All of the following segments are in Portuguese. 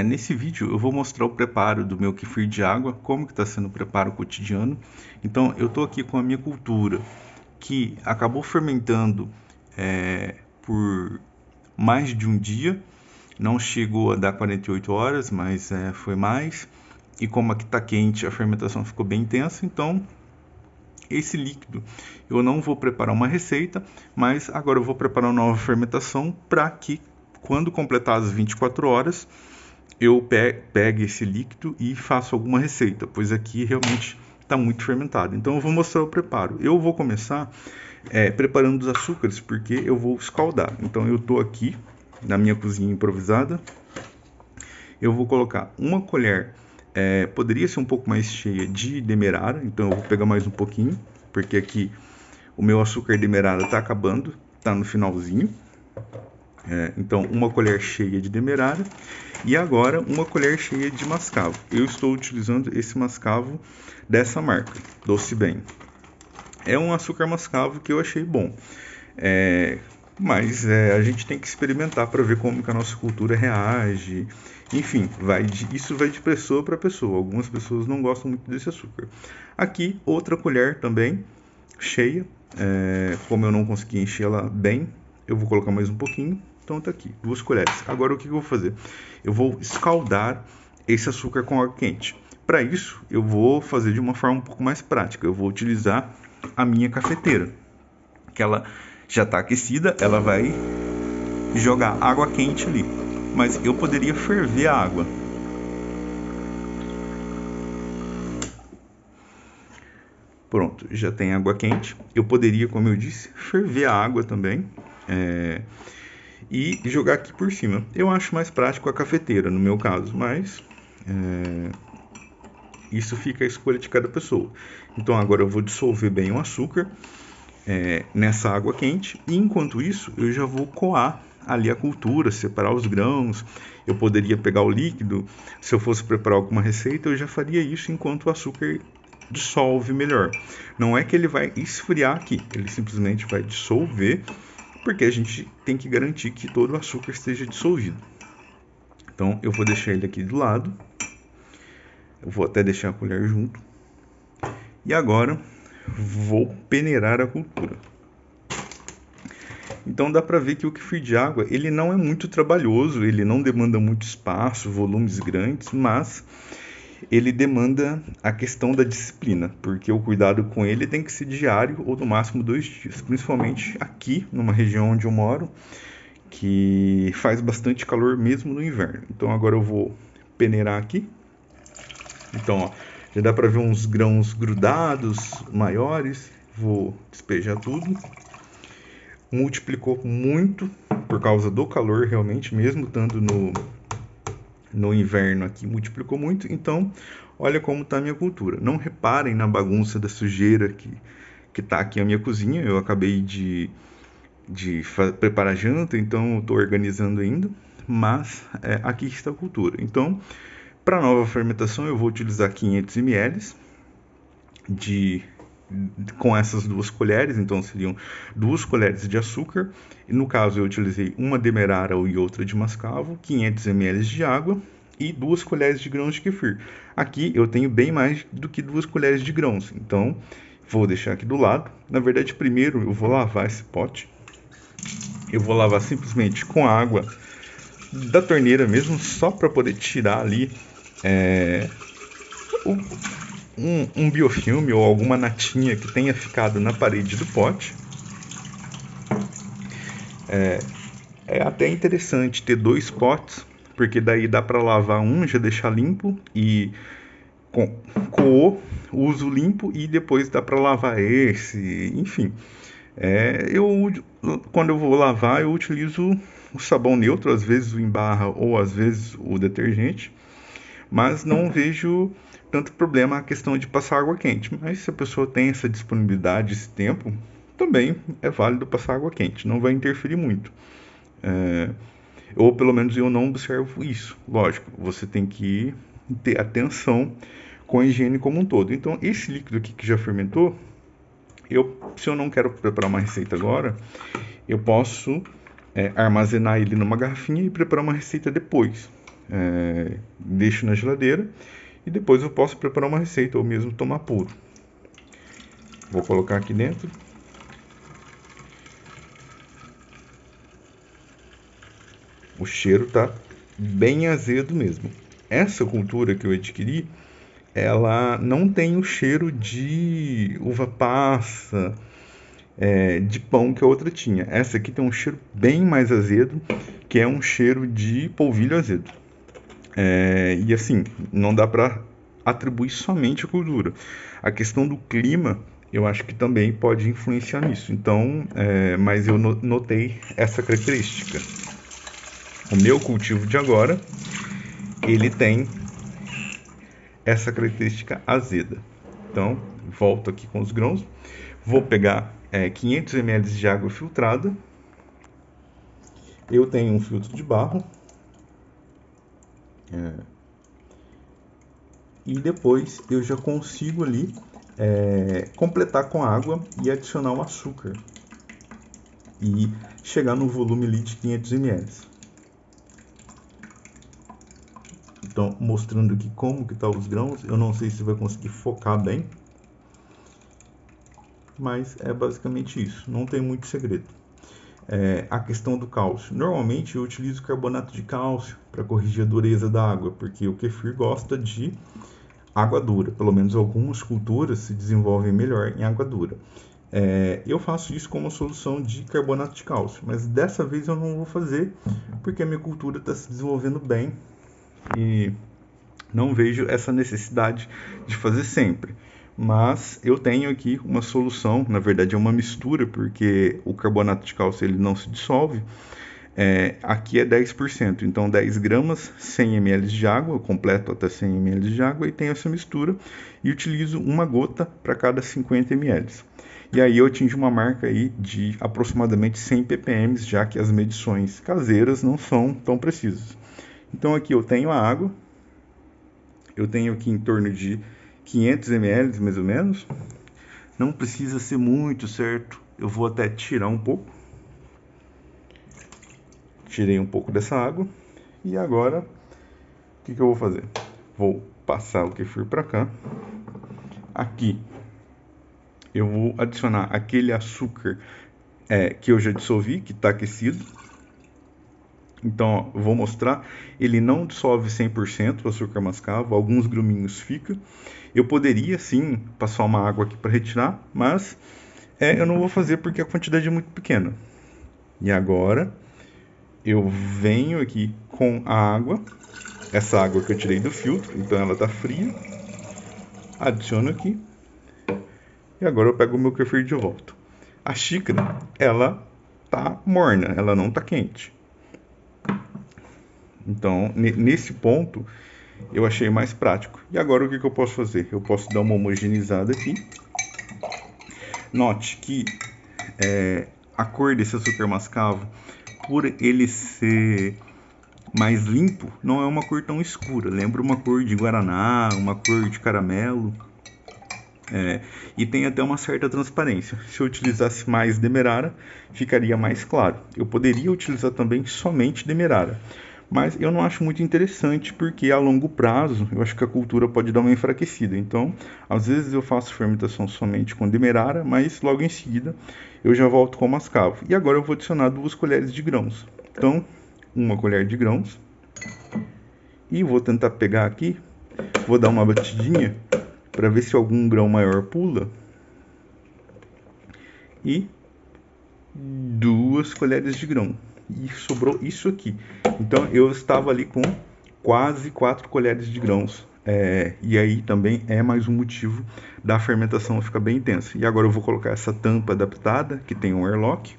Nesse vídeo eu vou mostrar o preparo do meu kefir de água, como que está sendo o preparo cotidiano. Então eu estou aqui com a minha cultura, que acabou fermentando por mais de um dia. Não chegou a dar 48 horas, mas foi mais. E como aqui está quente, a fermentação ficou bem intensa, então esse líquido eu não vou preparar uma receita, mas agora eu vou preparar uma nova fermentação para que quando completar as 24 horas eu pegue esse líquido e faço alguma receita, pois aqui realmente está muito fermentado. Então eu vou mostrar o preparo. Eu vou começar preparando os açúcares, porque eu vou escaldar. Então eu estou aqui na minha cozinha improvisada. Eu vou colocar uma colher, poderia ser um pouco mais cheia de demerara, então eu vou pegar mais um pouquinho, porque aqui o meu açúcar demerara está acabando, está no finalzinho. Então uma colher cheia de demerara e agora uma colher cheia de mascavo. Eu estou utilizando esse mascavo dessa marca, Doce Bem. É um açúcar mascavo que eu achei bom, mas a gente tem que experimentar para ver como que a nossa cultura reage. Enfim, isso vai de pessoa para pessoa. Algumas pessoas não gostam muito desse açúcar. Aqui outra colher também cheia, como eu não consegui encher ela bem, eu vou colocar mais um pouquinho. Então tá aqui, 2 colheres. Agora o que eu vou fazer? Eu vou escaldar esse açúcar com água quente. Para isso, eu vou fazer de uma forma um pouco mais prática. Eu vou utilizar a minha cafeteira, que ela já está aquecida, ela vai jogar água quente ali. Mas eu poderia ferver a água. Pronto, já tem água quente. Eu poderia, como eu disse, ferver a água também. E jogar aqui por cima. Eu acho mais prático a cafeteira, no meu caso, mas isso fica a escolha de cada pessoa. Então agora eu vou dissolver bem o açúcar nessa água quente, e enquanto isso eu já vou coar ali a cultura, separar os grãos. Eu poderia pegar o líquido, se eu fosse preparar alguma receita, eu já faria isso enquanto o açúcar dissolve melhor. Não é que ele vai esfriar aqui, ele simplesmente vai dissolver, porque a gente tem que garantir que todo o açúcar esteja dissolvido. Então eu vou deixar ele aqui do lado, eu vou até deixar a colher junto, e agora vou peneirar a cultura. Então dá para ver que o kefir de água ele não é muito trabalhoso, ele não demanda muito espaço, volumes grandes, mas ele demanda a questão da disciplina, porque o cuidado com ele tem que ser diário ou no máximo 2 dias, principalmente aqui numa região onde eu moro, que faz bastante calor mesmo no inverno. Então agora eu vou peneirar aqui. Então ó, já dá para ver uns grãos grudados maiores. Vou despejar tudo. Multiplicou muito por causa do calor, realmente, mesmo estando no inverno aqui, multiplicou muito. Então olha como está a minha cultura. Não reparem na bagunça da sujeira que está aqui a minha cozinha. Eu acabei de preparar janta, então estou organizando ainda, mas aqui está a cultura. Então, para a nova fermentação eu vou utilizar 500 ml com essas 2 colheres, então seriam 2 colheres de açúcar, e no caso eu utilizei uma demerara e outra de mascavo, 500 ml de água e 2 colheres de grãos de kefir. Aqui eu tenho bem mais do que 2 colheres de grãos, então vou deixar aqui do lado. Na verdade, primeiro eu vou lavar esse pote. Eu vou lavar simplesmente com a água da torneira mesmo, só para poder tirar ali um biofilme ou alguma natinha que tenha ficado na parede do pote. É até interessante ter 2 potes, porque daí dá para lavar um, já deixar limpo, e coou, uso limpo, e depois dá para lavar esse, enfim. Quando eu vou lavar, eu utilizo o sabão neutro, às vezes o em barra ou às vezes o detergente, mas não vejo tanto problema a questão de passar água quente. Mas se a pessoa tem essa disponibilidade, esse tempo, também é válido passar água quente, não vai interferir muito. Ou pelo menos eu não observo isso. Lógico, você tem que ter atenção com a higiene como um todo. Então esse líquido aqui que já fermentou, se eu não quero preparar uma receita agora, eu posso armazenar ele numa garrafinha e preparar uma receita depois. deixo na geladeira e depois eu posso preparar uma receita ou mesmo tomar puro. Vou colocar aqui dentro. O cheiro tá bem azedo mesmo. Essa cultura que eu adquiri, ela não tem o cheiro de uva passa, de pão que a outra tinha. Essa aqui tem um cheiro bem mais azedo, que é um cheiro de polvilho azedo. E assim, não dá para atribuir somente a cultura. A questão do clima, eu acho que também pode influenciar nisso. Então, mas eu notei essa característica. O meu cultivo de agora, ele tem essa característica azeda. Então, volto aqui com os grãos. Vou pegar 500 ml de água filtrada. Eu tenho um filtro de barro. E depois eu já consigo ali completar com água e adicionar o açúcar. E chegar no volume ali de 500 ml. Então, mostrando aqui como que tá os grãos. Eu não sei se vai conseguir focar bem. Mas é basicamente isso. Não tem muito segredo. A questão do cálcio. Normalmente eu utilizo carbonato de cálcio para corrigir a dureza da água. Porque o kefir gosta de água dura. Pelo menos algumas culturas se desenvolvem melhor em água dura. Eu faço isso como solução de carbonato de cálcio. Mas dessa vez eu não vou fazer. Porque a minha cultura está se desenvolvendo bem. E não vejo essa necessidade de fazer sempre. Mas eu tenho aqui uma solução, na verdade é uma mistura, porque o carbonato de cálcio ele não se dissolve. Aqui é 10%, então 10 gramas, 100 ml de água, eu completo até 100 ml de água e tenho essa mistura e utilizo uma gota para cada 50 ml. E aí eu atingo uma marca aí de aproximadamente 100 ppm, já que as medições caseiras não são tão precisas. Então aqui eu tenho a água, eu tenho aqui em torno de 500 ml mais ou menos, não precisa ser muito, certo? Eu vou até tirar um pouco. Tirei um pouco dessa água e agora o que eu vou fazer? Vou passar o kefir para cá. Aqui eu vou adicionar aquele açúcar que eu já dissolvi, que está aquecido. Então, eu vou mostrar, ele não dissolve 100% o açúcar mascavo, alguns gruminhos fica. Eu poderia, sim, passar uma água aqui para retirar, mas eu não vou fazer porque a quantidade é muito pequena. E agora, eu venho aqui com a água, essa água que eu tirei do filtro, então ela está fria. Adiciono aqui. E agora eu pego o meu kefir de volta. A xícara, ela tá morna, ela não tá quente. Então, nesse ponto, eu achei mais prático. E agora o que eu posso fazer? Eu posso dar uma homogeneizada aqui. Note que a cor desse açúcar mascavo, por ele ser mais limpo, não é uma cor tão escura. Lembra uma cor de guaraná, uma cor de caramelo. E tem até uma certa transparência. Se eu utilizasse mais demerara, ficaria mais claro. Eu poderia utilizar também somente demerara. Mas eu não acho muito interessante porque a longo prazo eu acho que a cultura pode dar uma enfraquecida. Então, às vezes eu faço fermentação somente com demerara, mas logo em seguida eu já volto com mascavo. E agora eu vou adicionar 2 colheres de grãos. Então, 1 colher de grãos. E vou tentar pegar aqui, vou dar uma batidinha para ver se algum grão maior pula. E 2 colheres de grão. E sobrou isso aqui. Então eu estava ali com quase 4 colheres de grãos. E aí também é mais um motivo da fermentação ficar bem intensa. E agora eu vou colocar essa tampa adaptada, que tem um airlock,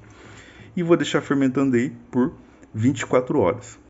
e vou deixar fermentando aí por 24 horas.